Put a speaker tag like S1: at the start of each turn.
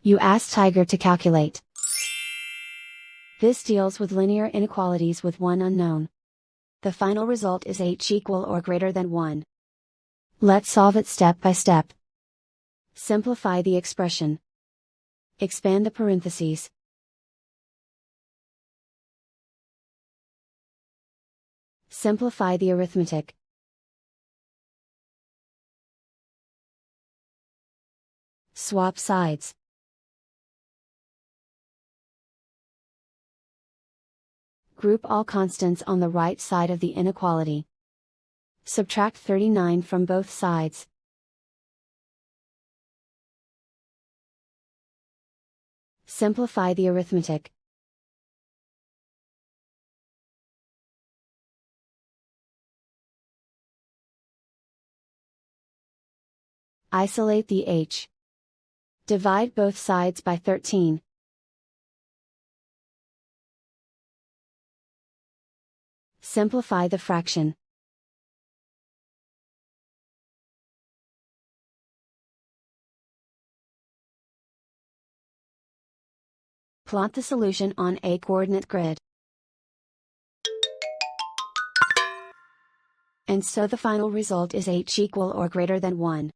S1: You ask Tiger to calculate. This deals with linear inequalities with one unknown. The final result is h equal or greater than 1. Let's solve it step by step. Simplify the expression. Expand the parentheses. Simplify the arithmetic. Swap sides. Group all constants on the right side of the inequality. Subtract 39 from both sides. Simplify the arithmetic. Isolate the h. Divide both sides by 13. Simplify the fraction. Plot the solution on a coordinate grid. And so the final result is h equal or greater than 1.